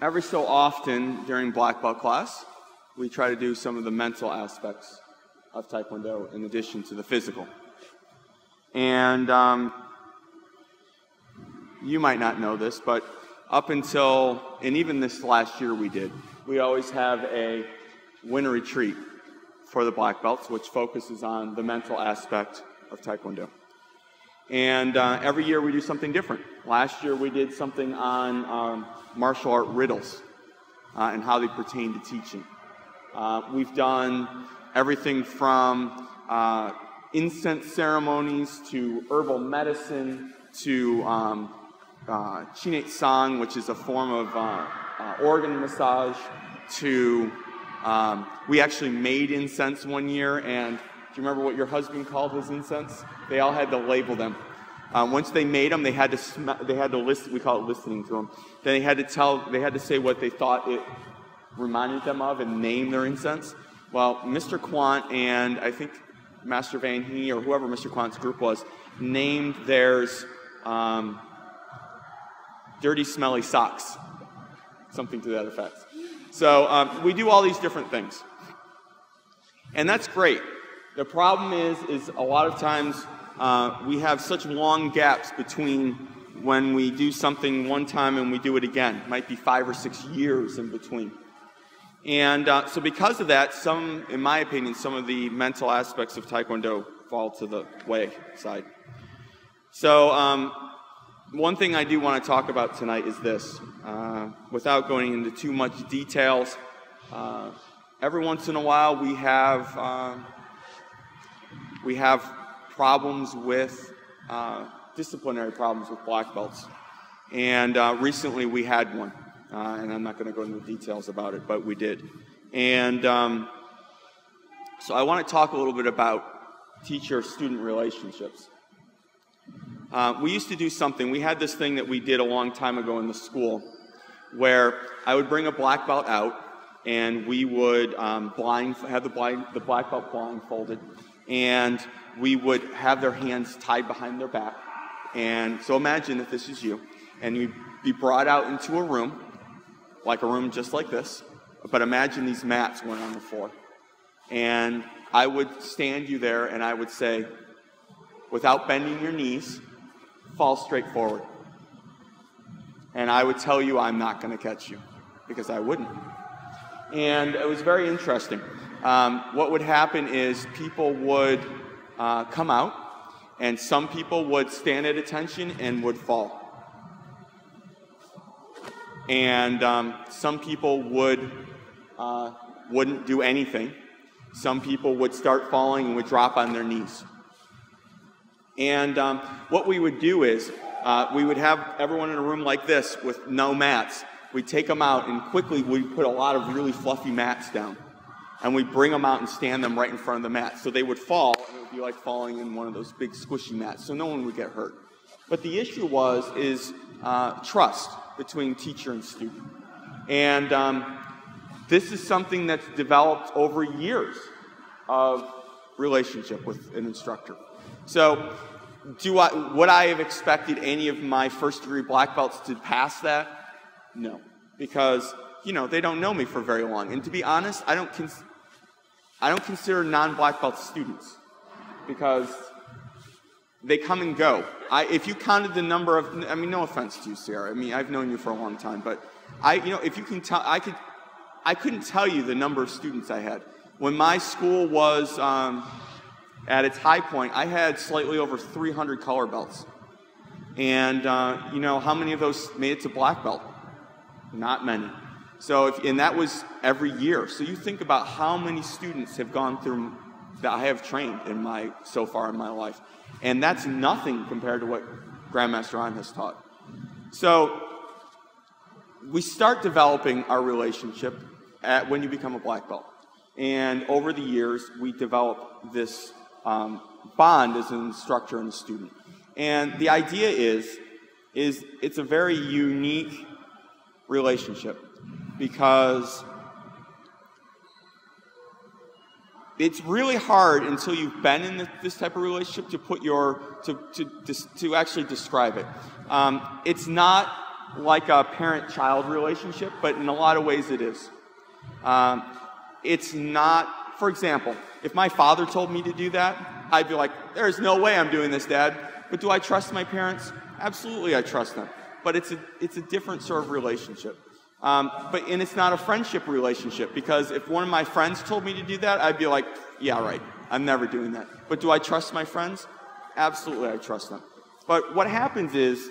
every so often during black belt class, we try to do some of the mental aspects of Taekwondo in addition to the physical. And you might not know this, but up until, and even this last year we always have a winter retreat for the black belts, which focuses on the mental aspect of Taekwondo. And every year we do something different. Last year we did something on martial art riddles and how they pertain to teaching. We've done everything from incense ceremonies to herbal medicine to Hagsaeng, which is a form of organ massage, to we actually made incense one year, and do you remember what your husband called his incense? They all had to label them. Once they made them, they had to listen. We call it listening to them. Then they had to say what they thought it reminded them of and name their incense. Well, Mr. Kwan and I think Master Van Hee or whoever Mr. Kwan's group was named theirs dirty, smelly socks, something to that effect. So we do all these different things, and that's great. The problem is a lot of times we have such long gaps between when we do something one time and we do it again. It might be 5 or 6 years in between. And so because of that, in my opinion, some of the mental aspects of Taekwondo fall to the wayside. So one thing I do want to talk about tonight is this. Without going into too much details, every once in a while we have problems with disciplinary problems with black belts, and recently we had one, and I'm not going to go into details about it, but we did. And so I want to talk a little bit about teacher-student relationships. We used to do something. We had this thing that we did a long time ago in the school, where I would bring a black belt out, and we would have the black belt blindfolded, and we would have their hands tied behind their back. And so imagine if this is you, and you'd be brought out into a room, like a room just like this, but imagine these mats went on the floor. And I would stand you there, and I would say, without bending your knees, fall straight forward. And I would tell you I'm not going to catch you, because I wouldn't. And it was very interesting. What would happen is people would come out, and some people would stand at attention and would fall. And some people wouldn't do anything. Some people would start falling and would drop on their knees. And what we would do is we would have everyone in a room like this with no mats. We'd take them out, and quickly we'd put a lot of really fluffy mats down. And we'd bring them out and stand them right in front of the mat. So they would fall, and it would be like falling in one of those big squishy mats, so no one would get hurt. But the issue is trust between teacher and student. And this is something that's developed over years of relationship with an instructor. So would I have expected any of my first-degree black belts to pass that? No, because they don't know me for very long. And to be honest, I don't consider non-black belt students, because they come and go. If you counted the number of, no offense to you, Sarah. I've known you for a long time, but if you can tell, I couldn't tell you the number of students I had. When my school was at its high point, I had slightly over 300 color belts. And how many of those made it to black belt? Not many. So, and that was every year. So you think about how many students have gone through that I have trained so far in my life. And that's nothing compared to what Grandmaster An has taught. So we start developing our relationship when you become a black belt. And over the years, we develop this bond as an instructor and a student. And the idea is it's a very unique relationship, because it's really hard until you've been in this type of relationship to put to actually describe it. It's not like a parent-child relationship, but in a lot of ways it is. It's not, for example, if my father told me to do that, I'd be like, there's no way I'm doing this, Dad. But do I trust my parents? Absolutely, I trust them. But it's a different sort of relationship. And it's not a friendship relationship, because if one of my friends told me to do that, I'd be like, yeah, right, I'm never doing that. But do I trust my friends? Absolutely, I trust them. But what happens is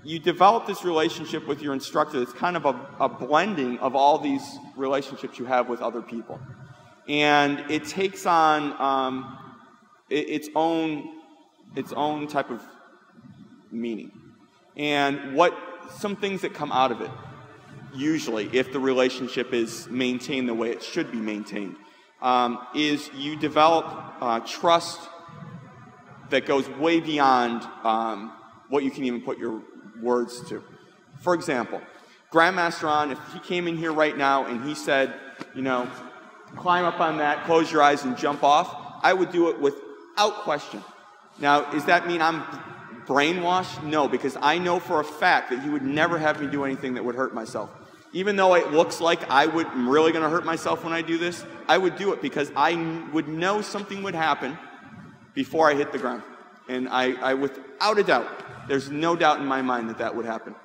you develop this relationship with your instructor that's kind of a blending of all these relationships you have with other people. And it takes on its own type of meaning. And some things that come out of it, usually, if the relationship is maintained the way it should be maintained, is you develop trust that goes way beyond what you can even put your words to. For example, Grandmaster On, if he came in here right now and he said, climb up on that, close your eyes and jump off, I would do it without question. Now, does that mean I'm brainwashed? No, because I know for a fact that he would never have me do anything that would hurt myself. Even though it looks like I'm really going to hurt myself when I do this, I would do it because I would know something would happen before I hit the ground. And I without a doubt, there's no doubt in my mind that would happen.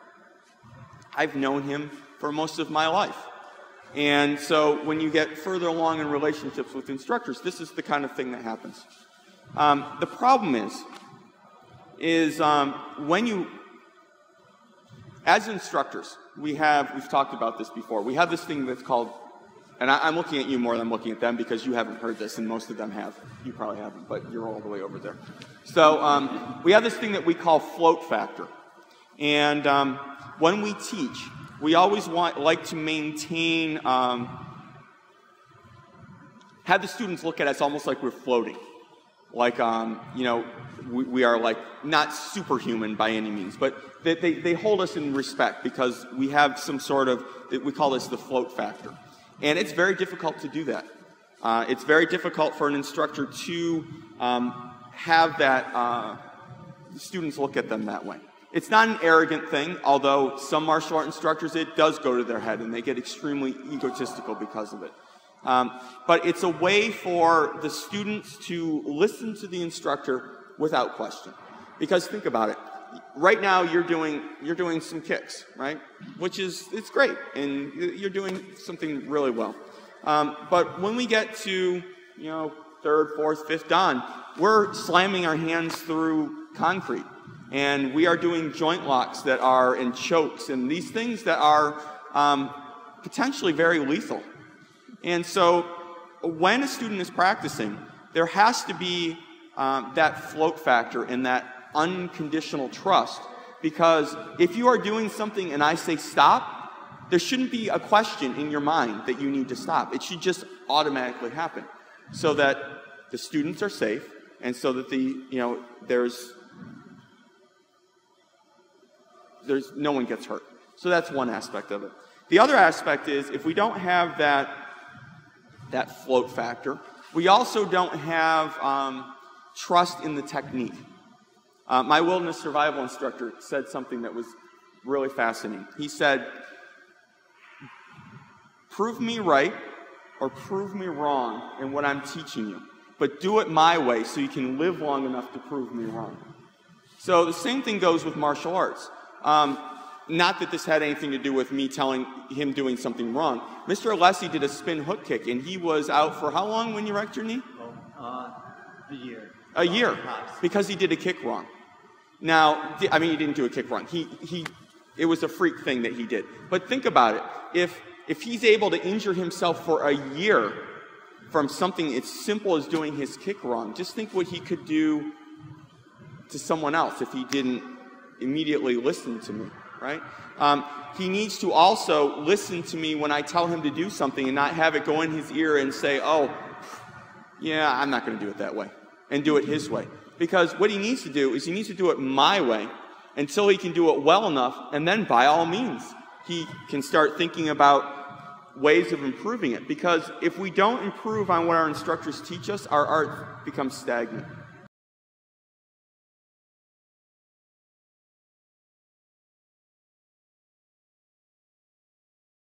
I've known him for most of my life. And so when you get further along in relationships with instructors, this is the kind of thing that happens. The problem is when you, as instructors, we've talked about this before, we have this thing that's called, and I'm looking at you more than I'm looking at them because you haven't heard this, and most of them have. You probably haven't, but you're all the way over there. So we have this thing that we call float factor. And when we teach, we always like to maintain, have the students look at us almost like we're floating. Like, we are like not superhuman by any means, but they hold us in respect because we have some sort of, we call this the float factor. And it's very difficult to do that. It's very difficult for an instructor to have that, students look at them that way. It's not an arrogant thing, although some martial art instructors, it does go to their head and they get extremely egotistical because of it. But it's a way for the students to listen to the instructor without question. Because think about it. Right now you're doing some kicks, right? It's great, and you're doing something really well. But when we get to, third, fourth, fifth dan, we're slamming our hands through concrete. And we are doing joint locks that are in chokes and these things that are potentially very lethal. And so when a student is practicing, there has to be that float factor and that unconditional trust, because if you are doing something and I say stop, there shouldn't be a question in your mind that you need to stop. It should just automatically happen so that the students are safe and so that there's no one gets hurt. So that's one aspect of it. The other aspect is if we don't have that float factor, we also don't have trust in the technique. My wilderness survival instructor said something that was really fascinating. He said, prove me right or prove me wrong in what I'm teaching you, but do it my way so you can live long enough to prove me wrong. So the same thing goes with martial arts. Not that this had anything to do with me telling him doing something wrong. Mr. Alessi did a spin hook kick, and he was out for how long when you wrecked your knee? A year. A year, because he did a kick wrong. Now, he didn't do a kick wrong. It was a freak thing that he did. But think about it. If he's able to injure himself for a year from something as simple as doing his kick wrong, just think what he could do to someone else if he didn't immediately listen to me, right? He needs to also listen to me when I tell him to do something and not have it go in his ear and say, oh, yeah, I'm not going to do it that way, and do it his way. Because what he needs to do is he needs to do it my way until he can do it well enough, and then by all means, he can start thinking about ways of improving it. Because if we don't improve on what our instructors teach us, our art becomes stagnant.